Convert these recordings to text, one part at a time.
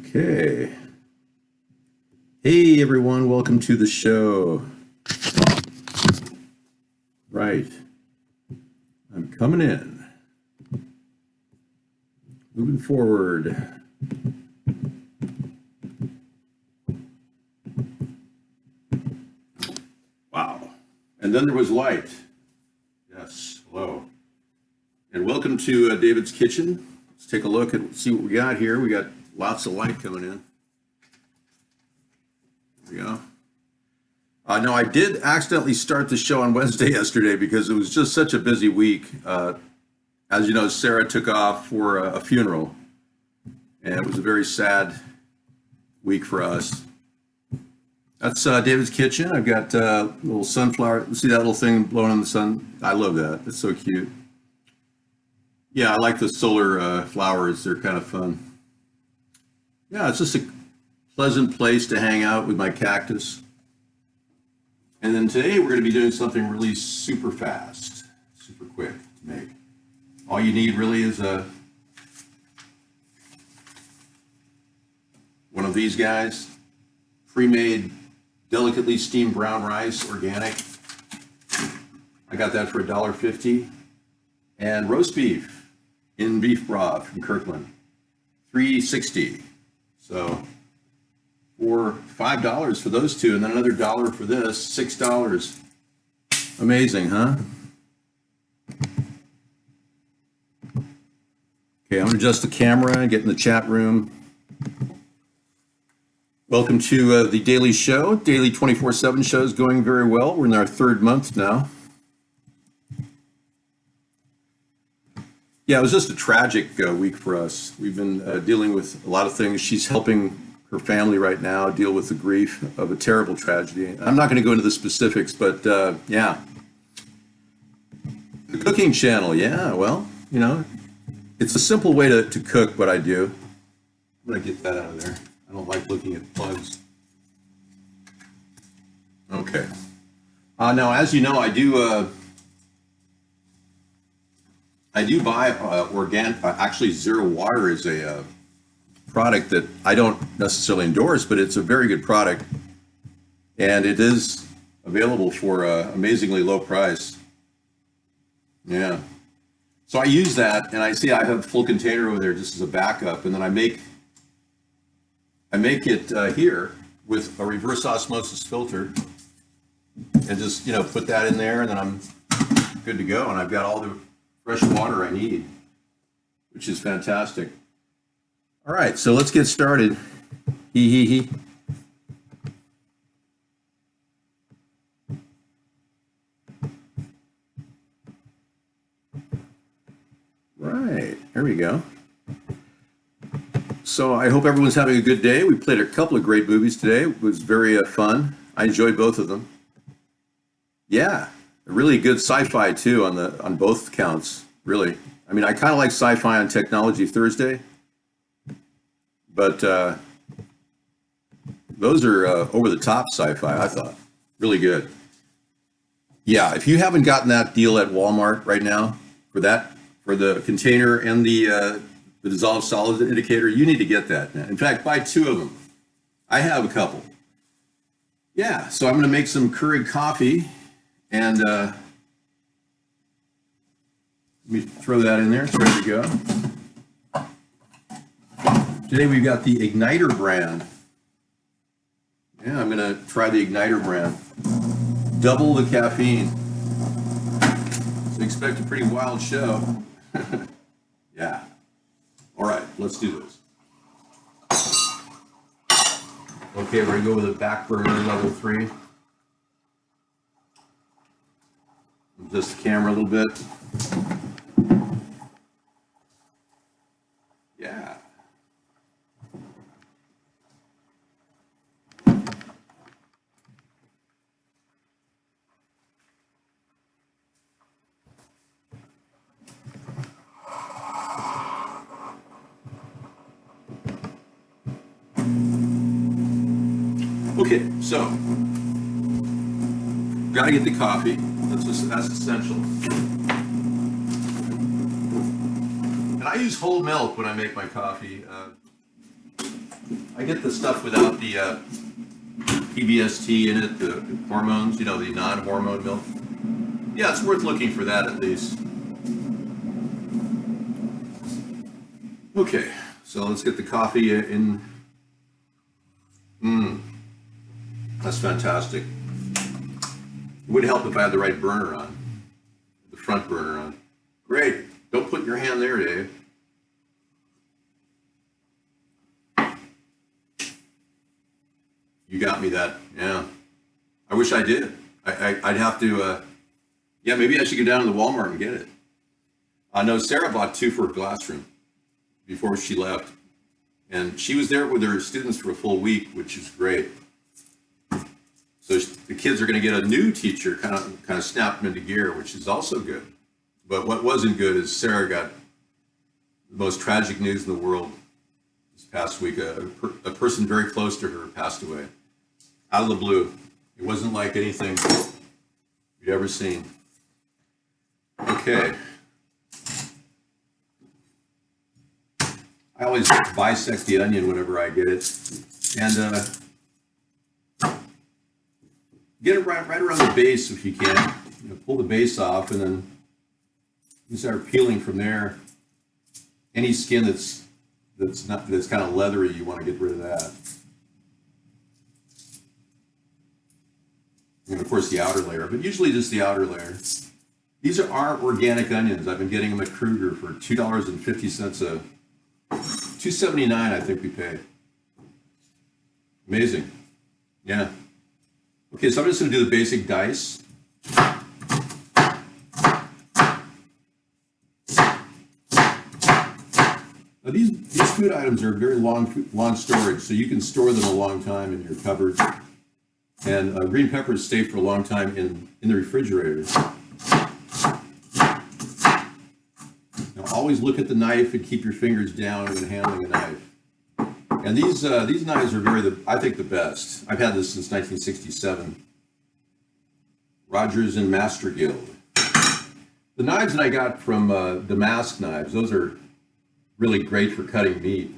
Okay. Hey everyone, welcome to the show. Right. I'm coming in. Moving forward. Wow. And then there was light. Yes, hello. And welcome to David's Kitchen. Let's take a look and see what we got here. We got lots of light coming in. There we go. No, I did accidentally start the show on Wednesday yesterday because it was just such a busy week. As you know, Sarah took off for a funeral, and it was a very sad week for us. That's David's Kitchen. I've got a little sunflower. See that little thing blowing in the sun? I love that. It's so cute. Yeah, I like the solar flowers. They're kind of fun. Yeah, it's just a pleasant place to hang out with my cactus. And then today we're going to be doing something really super fast, super quick to make. All you need really is one of these guys, pre-made, delicately steamed brown rice, organic. I got that for $1.50. And roast beef in beef broth from Kirkland, $3.60. So for $5 for those two, and then another $1 for this, $6. Amazing, huh? Okay, I'm gonna adjust the camera and get in the chat room. Welcome to the Daily Show. Daily 24/7 show is going very well. We're in our third month now. Yeah, it was just a tragic week for us. We've been dealing with a lot of things. She's helping her family right now deal with the grief of a terrible tragedy. I'm not going to go into the specifics, but yeah. The cooking channel, yeah, well, you know, it's a simple way to cook what I do. I'm going to get that out of there. I don't like looking at plugs. Okay. Now, as you know, I do buy organic. Actually, Zero Water is a product that I don't necessarily endorse, but it's a very good product, and it is available for an amazingly low price. Yeah. So I use that, and I have a full container over there just as a backup, and then I make it here with a reverse osmosis filter, and just put that in there, and then I'm good to go, and I've got all the fresh water I need, which is fantastic. All right, so let's get started. Hee. Right, there we go. So I hope everyone's having a good day. We played a couple of great movies today. It was very fun. I enjoyed both of them. Yeah, really good sci-fi too on both counts. Really, I mean, I kind of like sci-fi on Technology Thursday, but those are over the top sci-fi. I thought really good. Yeah, if you haven't gotten that deal at Walmart right now for the container and the dissolved solid indicator, you need to get that. In fact, buy two of them. I have a couple. Yeah, so I'm going to make some Keurig coffee, and let me throw that in there. It's ready to go. Today we've got the Igniter brand. Yeah, I'm going to try the Igniter brand. Double the caffeine. So expect a pretty wild show. Yeah. All right, let's do this. Okay, we're going to go with a back burner level 3. Adjust the camera a little bit. Yeah. Okay, so got to get the coffee. That's essential. And I use whole milk when I make my coffee. I get the stuff without the PBST in it, the hormones, the non-hormone milk. Yeah, it's worth looking for that at least. Okay, so let's get the coffee in. That's fantastic. It would help if I had the right burner on, the front burner on. Great. Don't put your hand there, Dave. You got me that. Yeah. I wish I did. I'd have to, yeah, maybe I should go down to the Walmart and get it. No, Sarah bought 2 for her classroom before she left. And she was there with her students for a full week, which is great. So the kids are going to get a new teacher, kind of snap them into gear, which is also good. But what wasn't good is Sarah got the most tragic news in the world this past week. A person very close to her passed away out of the blue. It wasn't like anything you'd ever seen. Okay. I always bisect the onion whenever I get it, and get it right around the base if you can. Pull the base off, and then you start peeling from there. Any skin that's kind of leathery, you want to get rid of that. And of course the outer layer, but usually just the outer layer. These are organic onions. I've been getting them at Kruger for $2.50 $2.79 I think we paid. Amazing. Yeah. Okay, so I'm just going to do the basic dice. Now these food items are very long storage, so you can store them a long time in your cupboard. And green peppers stay for a long time in the refrigerator. Now always look at the knife and keep your fingers down when handling a knife. And these knives are I think the best. I've had this since 1967. Rogers and Master Guild. The knives that I got from Damask Knives, those are really great for cutting meat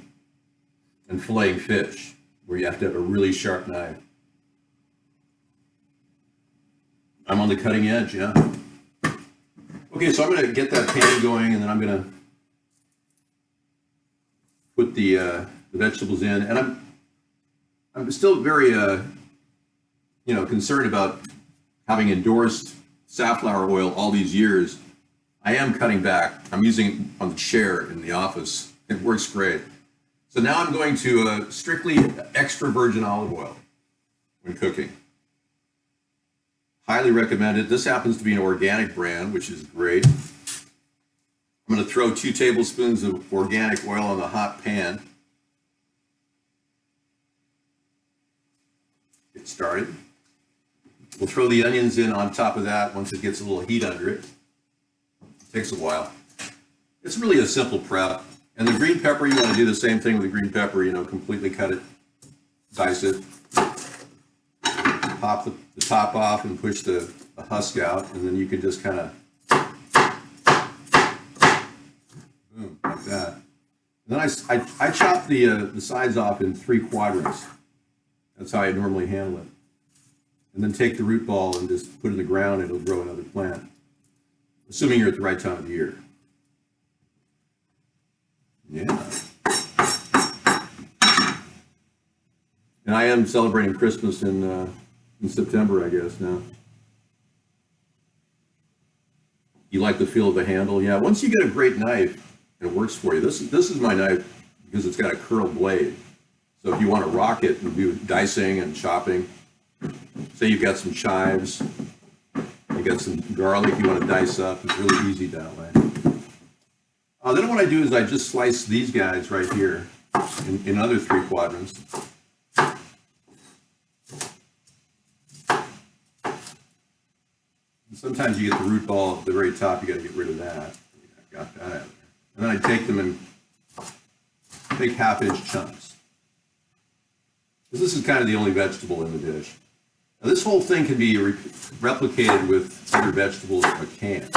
and filleting fish, where you have to have a really sharp knife. I'm on the cutting edge, yeah. Okay, so I'm going to get that pan going, and then I'm going to put the vegetables in, and I'm still very concerned about having endorsed safflower oil all these years. I am cutting back. I'm using it on the chair in the office. It works great. So now I'm going to strictly extra virgin olive oil when cooking. Highly recommended. This happens to be an organic brand, which is great. I'm going to throw 2 tablespoons of organic oil on the hot pan. Get started. We'll throw the onions in on top of that once it gets a little heat under it. It takes a while. It's really a simple prep. And the green pepper, you want to do the same thing with the green pepper, completely cut it, dice it, pop the top off and push the husk out, and then you can just kind of, boom, like that. And then I chop the sides off in 3 quadrants. That's how I normally handle it. And then take the root ball and just put it in the ground, and it'll grow another plant, assuming you're at the right time of the year. Yeah. And I am celebrating Christmas in September, I guess, now. You like the feel of the handle? Yeah, once you get a great knife, and it works for you. This is my knife because it's got a curled blade. So if you want to rock it and do dicing and chopping, say you've got some chives, you got some garlic you want to dice up, it's really easy that way. Then what I do is I just slice these guys right here in other 3 quadrants. And sometimes you get the root ball at the very top, you got to get rid of that. I got that out of there. And then I take them and take 1/2-inch chunks. This is kind of the only vegetable in the dish. Now, this whole thing can be replicated with other vegetables from a can.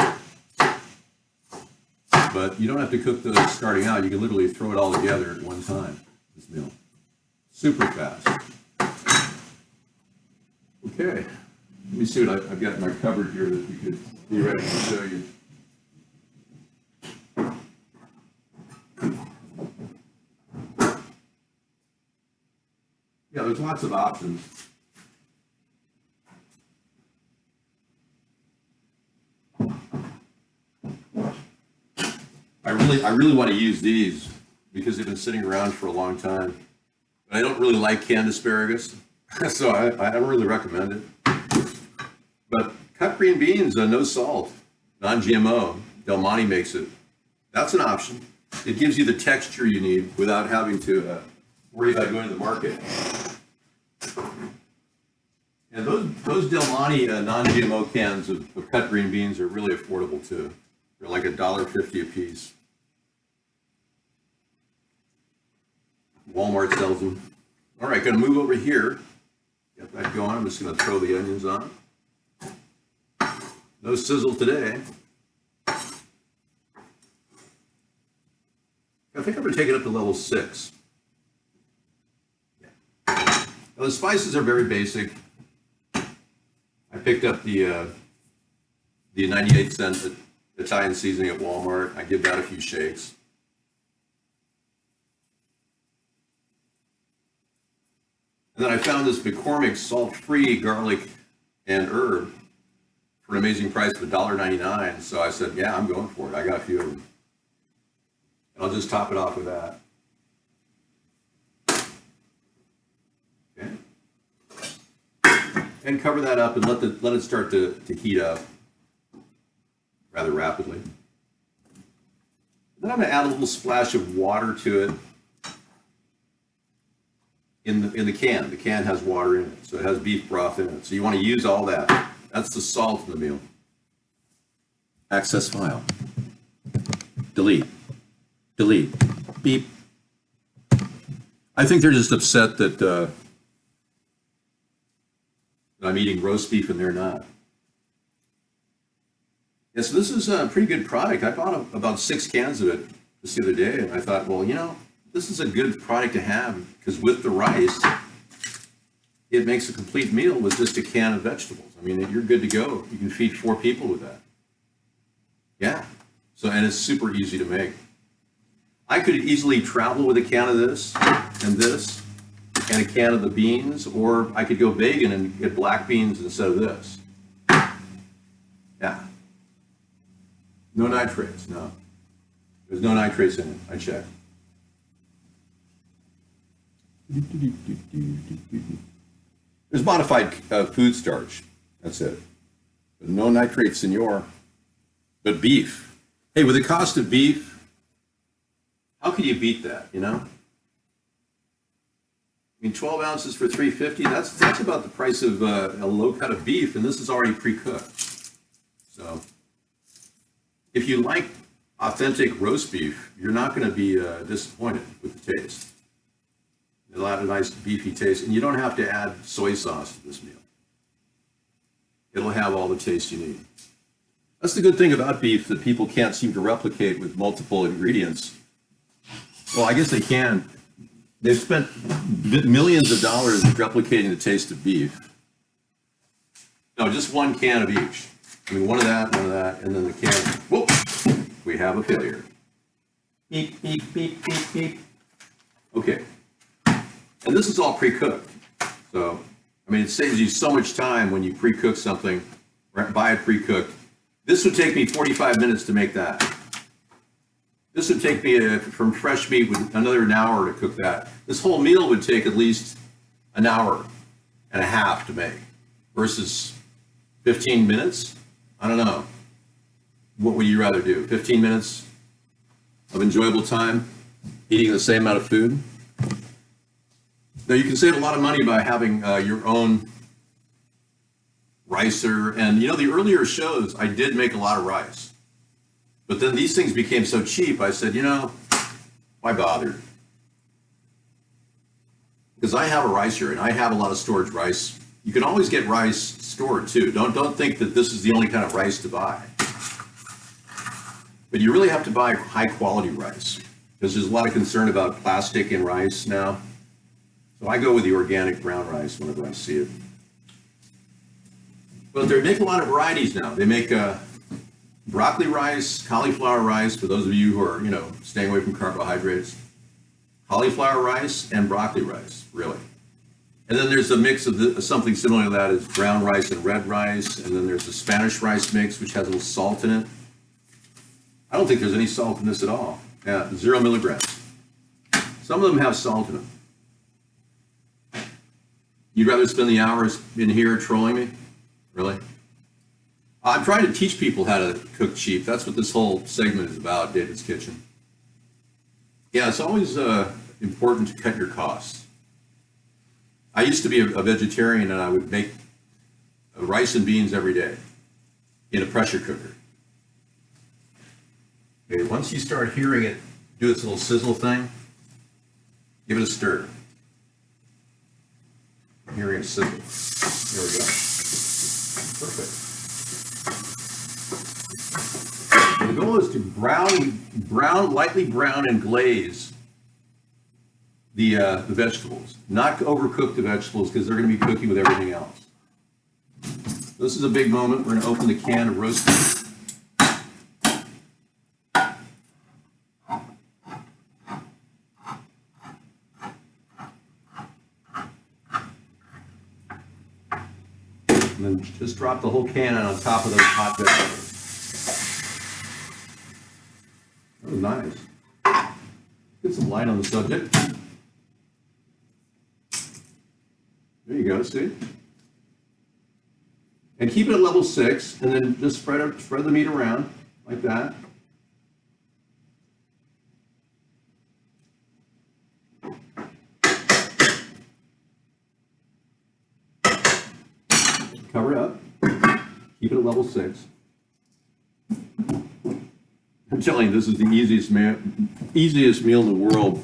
But you don't have to cook those starting out. You can literally throw it all together at one time, this meal. Super fast. Okay, let me see what I've got in my cupboard here that we could theoretically show you. Yeah, there's lots of options. I really want to use these because they've been sitting around for a long time. But I don't really like canned asparagus, so I don't really recommend it. But cut green beans, no salt, non-GMO. Del Monte makes it. That's an option. It gives you the texture you need without having to worry about going to the market. And those Del Monte non-GMO cans of cut green beans are really affordable too. They're like $1.50 a piece. Walmart sells them. All right, gonna move over here. Get that going. I'm just gonna throw the onions on. No sizzle today. I think I'm gonna take it up to level 6. Yeah. Now the spices are very basic. I picked up the 98-cent Italian seasoning at Walmart. I give that a few shakes. And then I found this McCormick salt-free garlic and herb for an amazing price of $1.99. So I said, yeah, I'm going for it. I got a few of them. And I'll just top it off with that. Okay. And cover that up and let it start to heat up rather rapidly. Then I'm going to add a little splash of water to it. In the can. The can has water in it, so it has beef broth in it. So you want to use all that. That's the salt in the meal. Access file. Delete. Delete. Beep. I think they're just upset that I'm eating roast beef and they're not. Yeah, so this is a pretty good product. I bought about 6 cans of it just the other day, and I thought, well, you know, this is a good product to have because with the rice, it makes a complete meal with just a can of vegetables. I mean, you're good to go. You can feed 4 people with that. Yeah. So, and it's super easy to make. I could easily travel with a can of this and a can of the beans, or I could go vegan and get black beans instead of this. Yeah. No nitrates, no. There's no nitrates in it, I checked. There's modified food starch. That's it. But no nitrates, senor. But beef. Hey, with the cost of beef, how can you beat that, you know? I mean, 12 ounces for $3.50, that's about the price of a low cut of beef, and this is already pre-cooked. So if you like authentic roast beef, you're not going to be disappointed with the taste. It'll have a nice beefy taste, and you don't have to add soy sauce to this meal. It'll have all the taste you need. That's the good thing about beef that people can't seem to replicate with multiple ingredients. Well, I guess they can. They've spent millions of dollars replicating the taste of beef. No, just 1 can of each. I mean, one of that, and then the can. Whoop! We have a failure. Beep, beep, beep, beep, beep. Okay. And this is all pre-cooked. So, I mean, it saves you so much time when you pre-cook something, buy it pre-cooked. This would take me 45 minutes to make that. This would take me from fresh meat with another hour to cook that. This whole meal would take at least an hour and a half to make versus 15 minutes. I don't know. What would you rather do? 15 minutes of enjoyable time eating the same amount of food? Now, you can save a lot of money by having your own ricer. And, you know, the earlier shows, I did make a lot of rice. But then these things became so cheap, I said, you know, why bother? Because I have a ricer, and I have a lot of storage rice You can always get rice stored too. Don't think that this is the only kind of rice to buy. But you really have to buy high quality rice because there's a lot of concern about plastic in rice now. So I go with the organic brown rice whenever I see it. But they make a lot of varieties now. They make broccoli rice, cauliflower rice, for those of you who are, staying away from carbohydrates. Cauliflower rice and broccoli rice, really. And then there's a mix of something similar to that is brown rice and red rice. And then there's the Spanish rice mix, which has a little salt in it. I don't think there's any salt in this at all. Yeah, 0 milligrams. Some of them have salt in them. You'd rather spend the hours in here trolling me? Really? I'm trying to teach people how to cook cheap. That's what this whole segment is about, David's Kitchen. Yeah, it's always important to cut your costs. I used to be a vegetarian and I would make rice and beans every day in a pressure cooker. Okay, once you start hearing it do its little sizzle thing, give it a stir. I'm hearing it sizzle. Here we go. Perfect. The goal is to lightly brown and glaze the vegetables. Not to overcook the vegetables because they're going to be cooking with everything else. This is a big moment. We're going to open the can of roast beef. And then just drop the whole can on top of those hot vegetables. That was nice. Get some light on the subject. There you go, see? And keep it at level 6, and then just spread the meat around like that. Cover it up. Keep it at level 6. I'm telling you, this is the easiest meal in the world.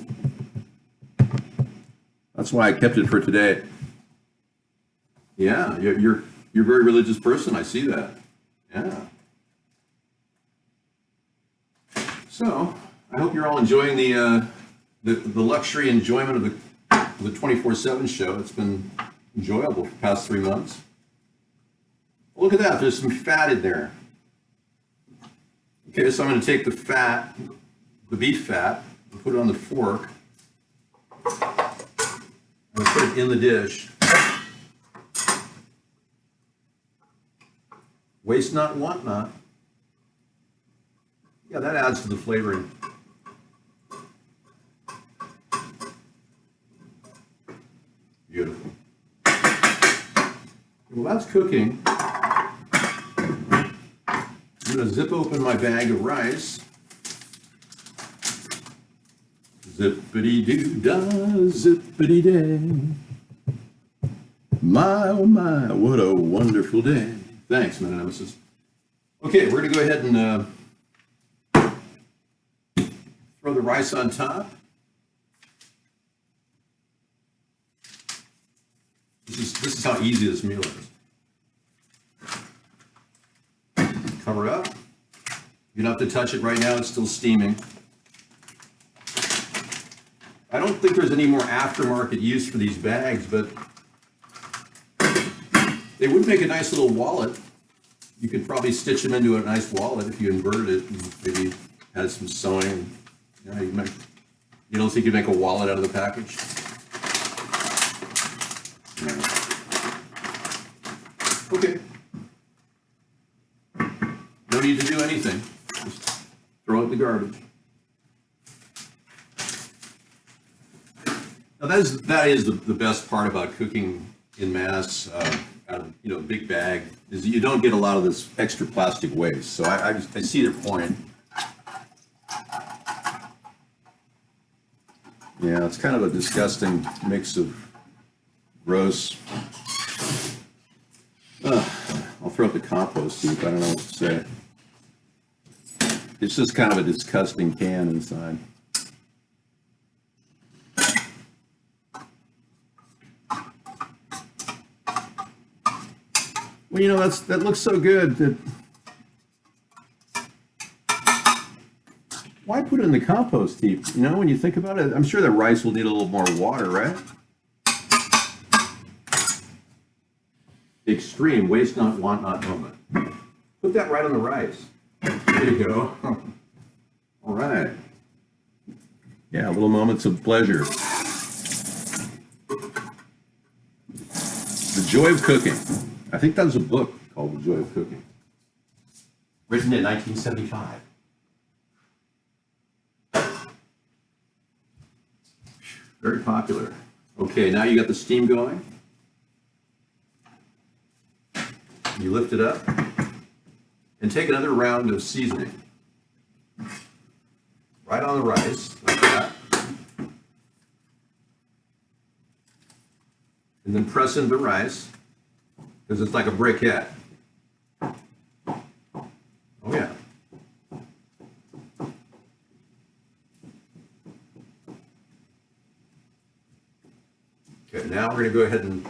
That's why I kept it for today. Yeah, you're a very religious person. I see that. Yeah. So I hope you're all enjoying the luxury enjoyment of the 24/7 show. It's been enjoyable for the past 3 months. Look at that. There's some fat in there. Okay, so I'm going to take the fat, the beef fat, and put it on the fork. I'm going to put it in the dish. Waste not, want not. Yeah, that adds to the flavoring. Beautiful. Well, that's cooking. I'm going to zip open my bag of rice. Zippity-doo-dah, zippity-day. My, oh my, what a wonderful day. Thanks, Meta-Nemesis. Okay, we're going to go ahead and throw the rice on top. This is how easy this meal is. Cover it up. You don't have to touch it right now, it's still steaming. I don't think there's any more aftermarket use for these bags, but they would make a nice little wallet. You could probably stitch them into a nice wallet if you inverted it and maybe had some sewing. Yeah, you don't think you'd make a wallet out of the package? No. Okay. No need to do anything. Just throw it in the garbage. Now that is the best part about cooking in mass out of big bag is that you don't get a lot of this extra plastic waste. So I see their point. Yeah, it's kind of a disgusting mix of gross. I'll throw up the compost heap. I don't know what to say. It's just kind of a disgusting can inside. Well, you know, that looks so good that why put it in the compost heap? You know, when you think about it, I'm sure the rice will need a little more water, right? Extreme waste not, want not moment. Put that right on the rice. There you go. All right. Yeah, little moments of pleasure. The Joy of Cooking. I think that was a book called The Joy of Cooking. Written in 1975. Very popular. Okay, now you got the steam going. You lift it up and take another round of seasoning. Right on the rice, like that. And then press into the rice, because it's like a briquette. Oh yeah. Okay, now we're going to go ahead and,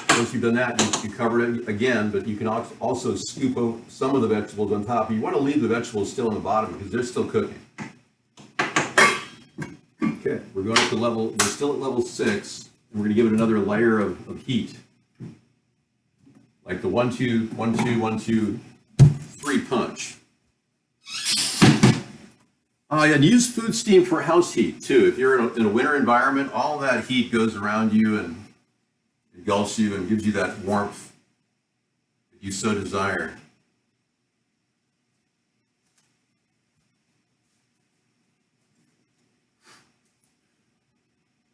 once you've done that, you cover it again, but you can also scoop some of the vegetables on top. You want to leave the vegetables still on the bottom because they're still cooking. Okay, we're going up to level, we're still at level 6, and we're going to give it another layer of heat. Like the 1, 2, 1, 2, 1, 2, 3 punch. Oh yeah, and use food steam for house heat too. If you're in a winter environment, all that heat goes around you and engulfs you and gives you that warmth that you so desire.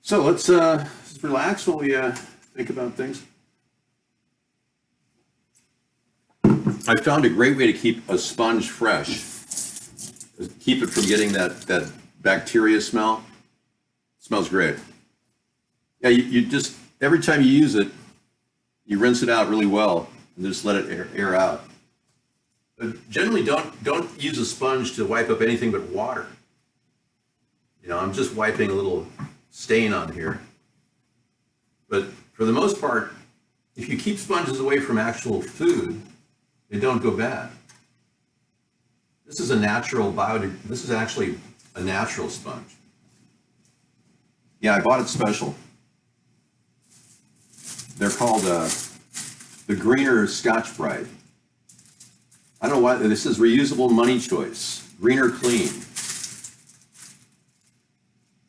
So let's relax while we think about things. I found a great way to keep a sponge fresh. Keep it from getting that bacteria smell. It smells great. Yeah, you just, every time you use it, you rinse it out really well and just let it air out. But generally, don't use a sponge to wipe up anything but water. You know, I'm just wiping a little stain on here. But for the most part, if you keep sponges away from actual food, they don't go bad. This is a natural this is actually a natural sponge. Yeah, I bought it special. They're called the Greener Scotch-Brite. I don't know why, this is reusable money choice. Greener Clean.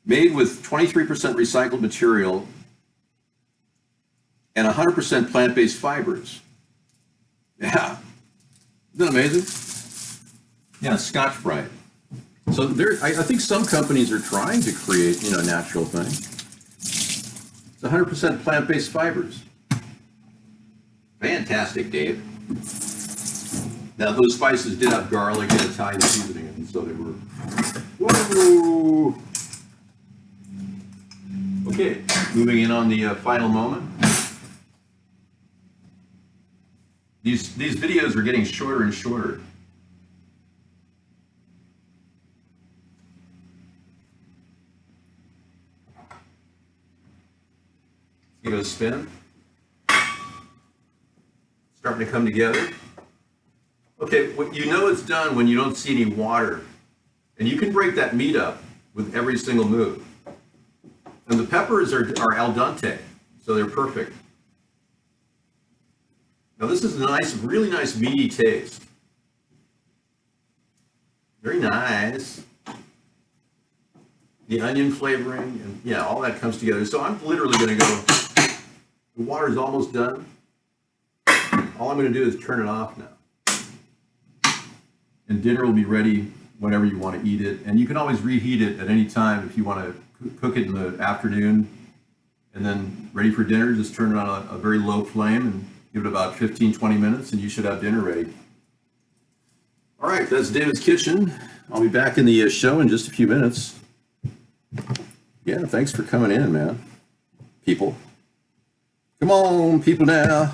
Made with 23% recycled material and 100% plant-based fibers. Yeah. Isn't that amazing? Yeah, Scotch-Brite. So I think some companies are trying to create, you know, a natural thing. It's 100% plant-based fibers. Fantastic, Dave. Now those spices did have garlic and Italian seasoning, and so they were. Whoa! Okay, moving in on the final moment. These videos are getting shorter and shorter. Give it a spin. Starting to come together. Okay, you know it's done when you don't see any water. And you can break that meat up with every single move. And the peppers are al dente, so they're perfect. Now this is a nice, really nice meaty taste. Very nice. The onion flavoring, and yeah, all that comes together. So I'm literally going to go, the water's almost done. All I'm going to do is turn it off now. And dinner will be ready whenever you want to eat it. And you can always reheat it at any time if you want to cook it in the afternoon. And then ready for dinner, just turn it on a very low flame and give it about 15-20 minutes and you should have dinner ready. All right, that's David's Kitchen. I'll be back in the show in just a few minutes. Yeah, thanks for coming in, man. People. Come on, people now.